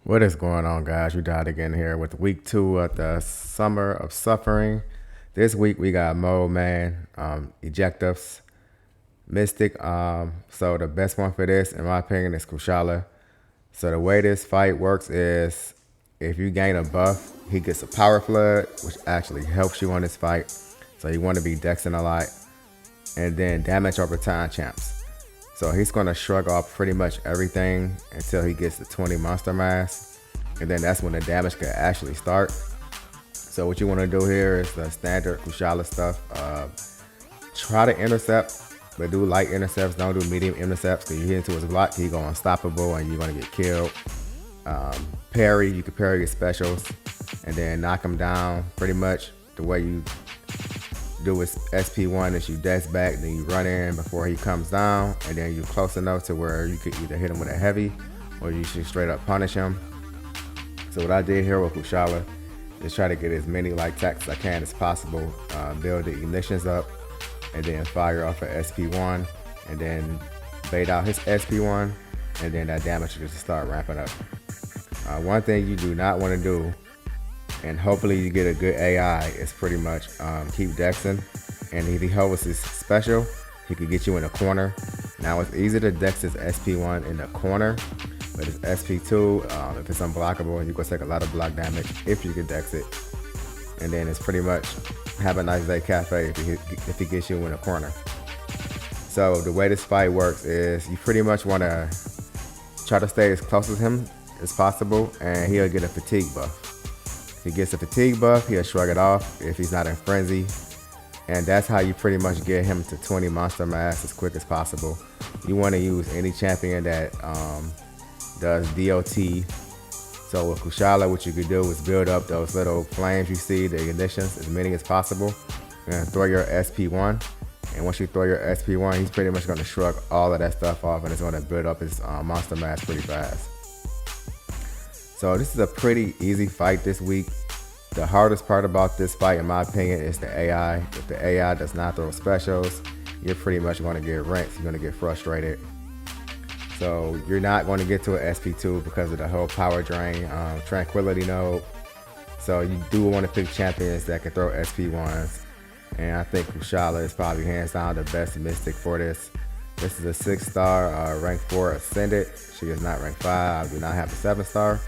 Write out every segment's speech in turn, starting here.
What is going on, guys? You died again here with week 2 of the Summer of Suffering. This week we got Mo, Man, Ejectives, Mystic. So the best one for this, in my opinion, is Kushala. So the way this fight works is if you gain a buff, he gets a power flood, which actually helps you on this fight. So you want to be dexing a lot. And then damage over time champs. So he's going to shrug off pretty much everything until he gets the 20 monster mass. And then that's when the damage can actually start. So what you want to do here is the standard Kushala stuff. Try to intercept, but do light intercepts. Don't do medium intercepts because you hit into his block, he going unstoppable and you're going to get killed. Parry, you can parry his specials and then knock him down pretty much the way you do his SP1 is you dash back, then you run in before he comes down, and then you're close enough to where you could either hit him with a heavy or you should straight up punish him. So what I did here with Kushala is try to get as many light attacks as I can as possible, build the ignitions up, and then fire off an SP1, and then bait out his SP1, and then that damage will just start ramping up. One thing you do not want to do, and hopefully you get a good AI, is pretty much keep dexing, and if he holds his special, he could get you in a corner. Now it's easy to dex his SP1 in the corner, but his SP2, if it's unblockable, you can take a lot of block damage if you can dex it. And then it's pretty much have a nice day cafe if he gets you in a corner. So the way this fight works is you pretty much want to try to stay as close to him as possible, and he'll get a fatigue buff. If he gets a fatigue buff, he'll shrug it off if he's not in frenzy. And that's how you pretty much get him to 20 monster mass as quick as possible. You want to use any champion that does DOT. So with Kushala, what you could do is build up those little flames you see, the ignitions, as many as possible. And throw your SP1. And once you throw your SP1, he's pretty much going to shrug all of that stuff off, and it's going to build up his monster mass pretty fast. So this is a pretty easy fight this week. The hardest part about this fight, in my opinion, is the AI. If the AI does not throw specials, you're pretty much going to get rinsed. You're going to get frustrated. So you're not going to get to an SP2 because of the whole power drain, tranquility node. So you do want to pick champions that can throw SP1s. And I think Kushala is probably hands down the best mystic for this. This is a 6-star, rank 4 ascended. She is not rank 5. I do not have a 7-star.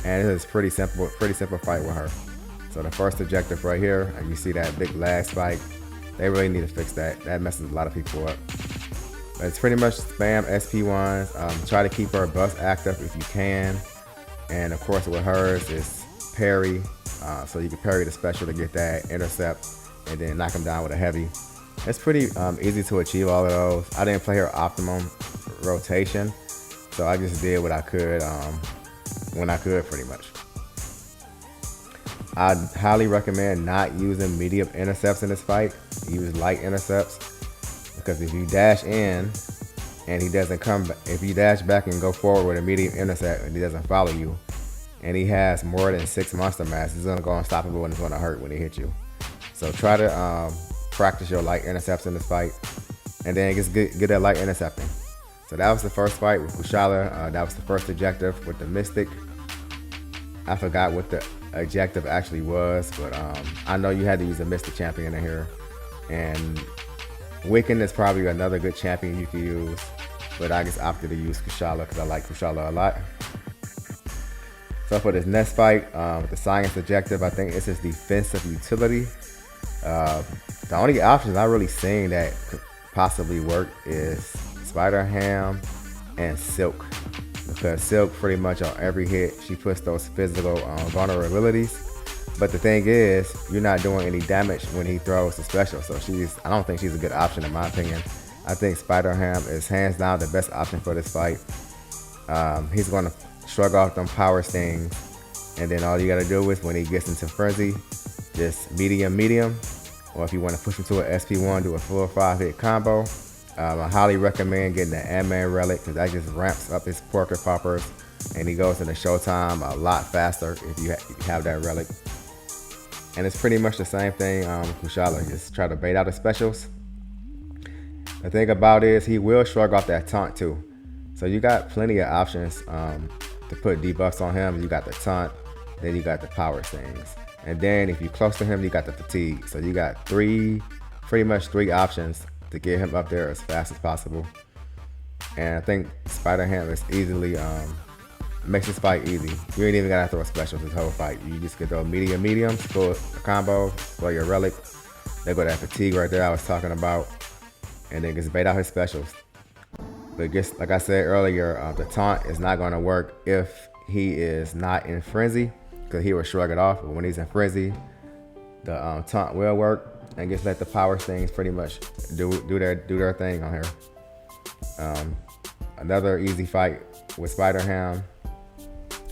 And it is pretty simple fight with her. So the first objective right here, and you see that big lag spike, they really need to fix that. That messes a lot of people up. But it's pretty much spam SP1s. Try to keep her buffs active if you can. And of course with hers is parry. So you can parry the special to get that intercept and then knock him down with a heavy. It's pretty easy to achieve all of those. I didn't play her optimum rotation, so I just did what I could when I could, pretty much. I highly recommend not using medium intercepts in this fight. Use light intercepts, because if you dash in and he doesn't come back, if you dash back and go forward with a medium intercept and he doesn't follow you, and he has more than 6 monster mass, he's gonna go unstoppable and it's gonna hurt when he hits you. So try to practice your light intercepts in this fight, and then just get that light intercepting. So that was the first fight with Kushala. That was the first objective with the Mystic. I forgot what the objective actually was, but I know you had to use a Mystic champion in here. And Wiccan is probably another good champion you can use, but I just opted to use Kushala because I like Kushala a lot. So for this next fight, with the Science objective, I think it's his defensive utility. The only options I really seen that could possibly work is Spider Ham and Silk, because Silk pretty much on every hit she puts those physical vulnerabilities, but the thing is you're not doing any damage when he throws the special, so I don't think she's a good option in my opinion. I think Spider Ham is hands down the best option for this fight. He's going to shrug off them power stings, and then all you got to do is when he gets into frenzy, just medium, or if you want to push him to an SP1, do a full 5-hit combo. I highly recommend getting the Ant-Man relic, because that just ramps up his porker poppers, and he goes into showtime a lot faster if you have that relic. And it's pretty much the same thing with Kushala. Just try to bait out his specials. The thing about it is he will shrug off that taunt too. So you got plenty of options to put debuffs on him. You got the taunt, then you got the power stings. And then if you're close to him, you got the fatigue. So you got pretty much three options to get him up there as fast as possible. And I think Spider Ham is easily, makes this fight easy. You ain't even gotta throw specials this whole fight. You just can throw medium, throw a combo, throw your relic. They go that fatigue right there I was talking about. And then just bait out his specials. But just like I said earlier, the taunt is not gonna work if he is not in frenzy, because he will shrug it off. But when he's in frenzy, the taunt will work, and just let the power stings pretty much do their thing on here. Another easy fight with Spider Ham.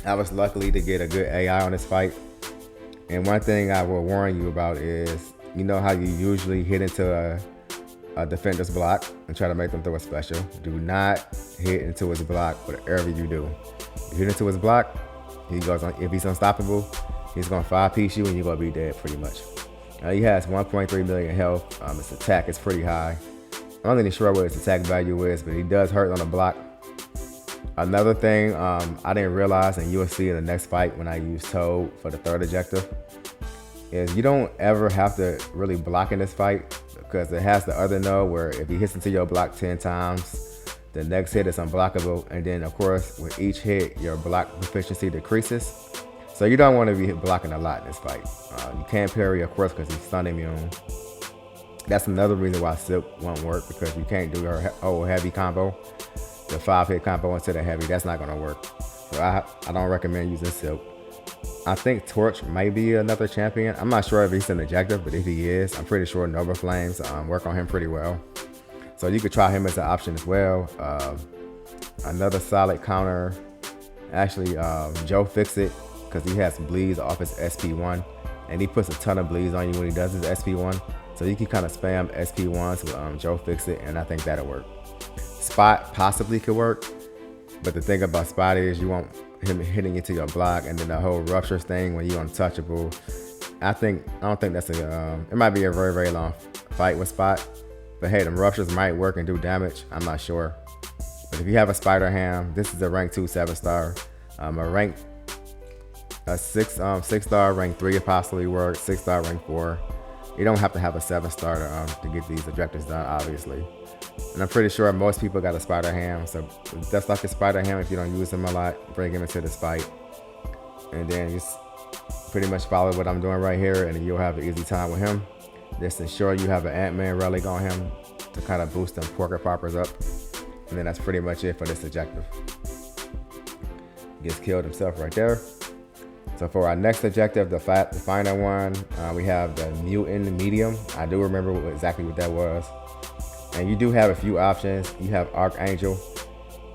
I was lucky to get a good AI on this fight. And one thing I will warn you about is, you know how you usually hit into a defender's block and try to make them throw a special. Do not hit into his block, whatever you do. You hit into his block, he goes on. If he's unstoppable, he's gonna 5-piece you and you're gonna be dead pretty much. He has 1.3 million health. His attack is pretty high. I'm not really sure what his attack value is, but he does hurt on the block. Another thing I didn't realize, and you will see in the next fight when I use Toad for the third objective, is you don't ever have to really block in this fight, because it has the other node where if he hits into your block 10 times, the next hit is unblockable. And then of course, with each hit, your block proficiency decreases. So you don't want to be blocking a lot in this fight. You can't parry, of course, because he's stun immune. That's another reason why Silk won't work, because you can't do your whole heavy combo. The 5-hit combo into the heavy, that's not gonna work. So I don't recommend using Silk. I think Torch may be another champion. I'm not sure if he's an objective, but if he is, I'm pretty sure Nova Flames work on him pretty well. So you could try him as an option as well. Another solid counter, actually, Joe Fixit, because he has bleeds off his SP1, and he puts a ton of bleeds on you when he does his SP1. So you can kind of spam SP1s with Joe Fixit, and I think that'll work. Spot possibly could work, but the thing about Spot is you want him hitting into your block, and then the whole ruptures thing when you're untouchable. I don't think that's it might be a very, very long fight with Spot, but hey, them ruptures might work and do damage. I'm not sure. But if you have a Spider Ham, this is a rank 2 7-star. A 6-star rank 3 if possibly work, 6-star rank 4. You don't have to have a 7-star to get these objectives done, obviously. And I'm pretty sure most people got a Spider Ham, so just like a Spider Ham, if you don't use him a lot, bring him into this fight. And then just pretty much follow what I'm doing right here, and you'll have an easy time with him. Just ensure you have an Ant-Man relic on him to kind of boost them Porker Poppers up. And then that's pretty much it for this objective. Gets killed himself right there. So for our next objective, the final one, we have the Mutant Medium. I do remember exactly what that was. And you do have a few options. You have Archangel.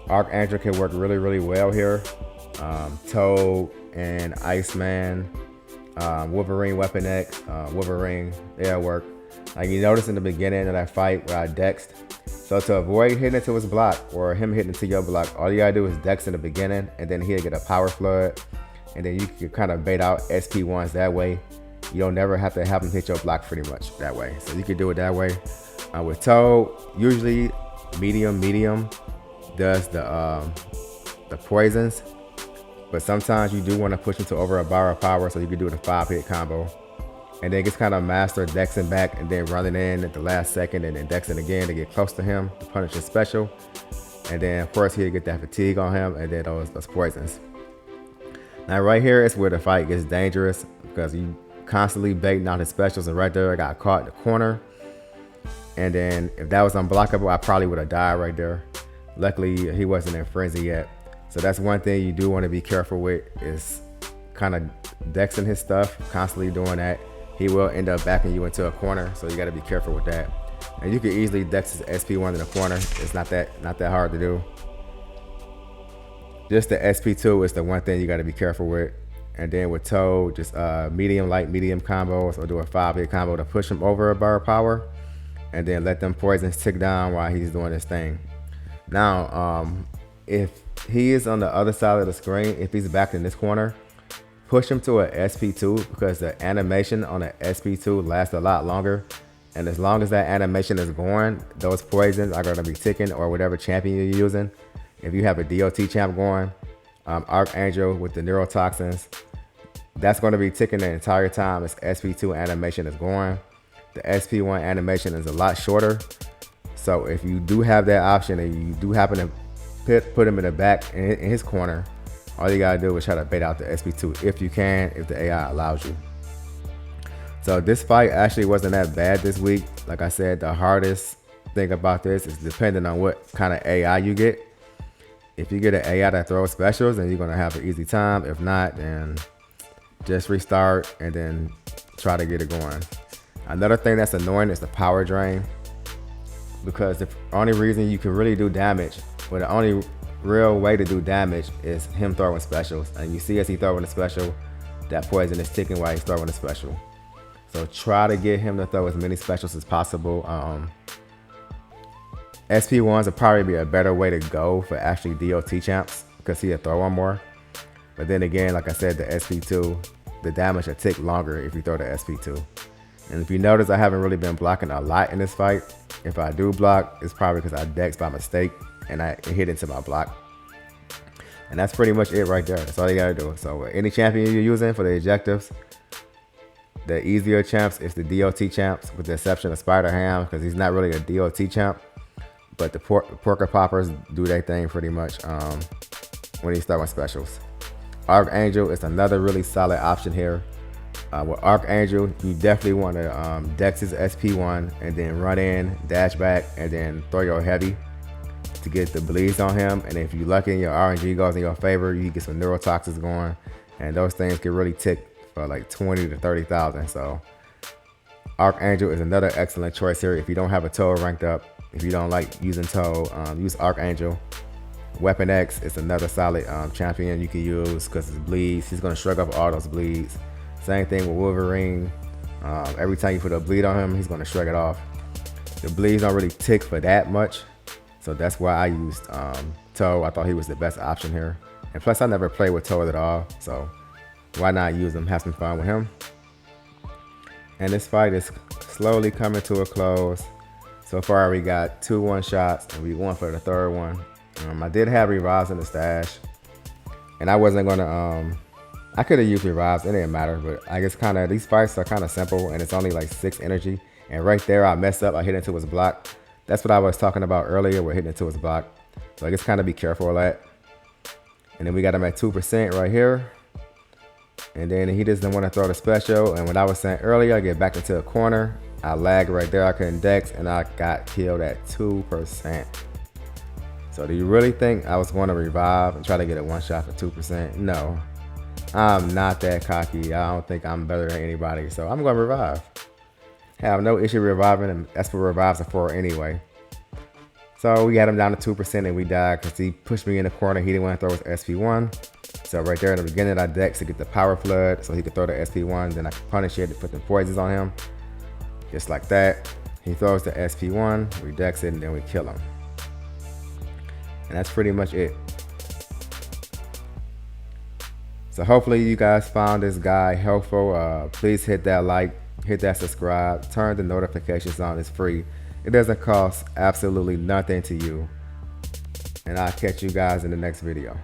Archangel can work really, really well here. Toad and Iceman, Wolverine Weapon X, Wolverine, they'll work. Like you notice in the beginning of that fight where I dexed. So to avoid hitting into his block or him hitting into your block, all you gotta do is dex in the beginning, and then he'll get a power flood. And then you can kind of bait out SP1s that way. You don't never have to have them hit your block pretty much that way. So you can do it that way. With Toad, usually medium does the poisons, but sometimes you do want to push him to over a bar of power, so you can do the 5-hit combo. And then just kind of master dexing back and then running in at the last second and then dexing again to get close to him to punish his special. And then of course he'll get that fatigue on him and then those poisons. Now right here is where the fight gets dangerous, because you constantly baiting out his specials, and right there I got caught in the corner. And then if that was unblockable, I probably would have died right there. Luckily, he wasn't in frenzy yet. So that's one thing you do want to be careful with, is kind of dexing his stuff, constantly doing that. He will end up backing you into a corner, so you got to be careful with that. And you can easily dex his SP1 in the corner. It's not that hard to do. Just the SP2 is the one thing you got to be careful with. And then with Toad, just medium combos, or do a 5-hit combo to push him over a bar of power. And then let them poisons tick down while he's doing his thing. Now, if he is on the other side of the screen, if he's back in this corner, push him to a SP2, because the animation on an SP2 lasts a lot longer. And as long as that animation is going, those poisons are going to be ticking, or whatever champion you're using. If you have a DOT champ going, Archangel with the neurotoxins. That's going to be ticking the entire time as SP2 animation is going. The SP1 animation is a lot shorter. So if you do have that option and you do happen to put him in the back in his corner, all you gotta do is try to bait out the SP2 if you can, if the AI allows you. So this fight actually wasn't that bad this week. Like I said, the hardest thing about this is depending on what kind of AI you get. If you get an AI that throws specials, then you're gonna have an easy time. If not, then just restart and then try to get it going. Another thing that's annoying is the power drain, because the only reason you can really do damage, well, the only real way to do damage is him throwing specials. And you see as he throwing a special, that poison is ticking while he's throwing a special. So try to get him to throw as many specials as possible. SP1s would probably be a better way to go for actually DOT champs, because he'll throw one more. But then again, like I said, the SP2, the damage will tick longer if you throw the SP2. And if you notice, I haven't really been blocking a lot in this fight. If I do block, it's probably because I dexed by mistake and I hit into my block. And that's pretty much it right there. That's all you gotta do. So any champion you're using for the ejectives, the easier champs is the DOT champs, with the exception of Spider Ham, because he's not really a DOT champ. But the Porker Poppers do their thing pretty much when he's throwing specials. Archangel is another really solid option here. With Archangel, you definitely want to dex his SP1 and then run in, dash back, and then throw your heavy to get the bleeds on him. And if you're lucky and your RNG goes in your favor, you can get some neurotoxins going, and those things can really tick for like 20 to 30,000. So Archangel is another excellent choice here. If you don't have a Toad ranked up, if you don't like using Toad, use Archangel. Weapon X is another solid champion you can use because his bleeds, he's going to shrug up all those bleeds. Same thing with Wolverine. Every time you put a bleed on him, he's going to shrug it off. The bleeds don't really tick for that much, so that's why I used Toad. I thought he was the best option here. And plus, I never played with Toad at all, so why not use him, have some fun with him. And this fight is slowly coming to a close. So far, we got 2 one-shots, and we won for the third one. I did have revives in the stash, and I wasn't gonna, I could have used revives, it didn't matter, but I guess these fights are kind of simple, and it's only like 6 energy. And right there, I messed up, I hit into his block. That's what I was talking about earlier, we're hitting into his block. So I guess kind of be careful of that. And then we got him at 2% right here. And then he doesn't want to throw the special. And what I was saying earlier, I get back into a corner. I lagged right there, I couldn't dex, and I got killed at 2%. So do you really think I was going to revive and try to get a one-shot for 2%? No, I'm not that cocky. I don't think I'm better than anybody. So I'm going to revive. Have no issue reviving, and that's what revives are for anyway. So we got him down to 2% and we died because he pushed me in the corner. He didn't want to throw his SP1. So right there in the beginning, I dex to get the power flood so he could throw the SP1. Then I could punish it to put the poisons on him. Just like that. He throws the SP1, we dex it, and then we kill him. And that's pretty much it. So hopefully you guys found this guide helpful. Please hit that like, hit that subscribe, turn the notifications on. It's free. It doesn't cost absolutely nothing to you. And I'll catch you guys in the next video.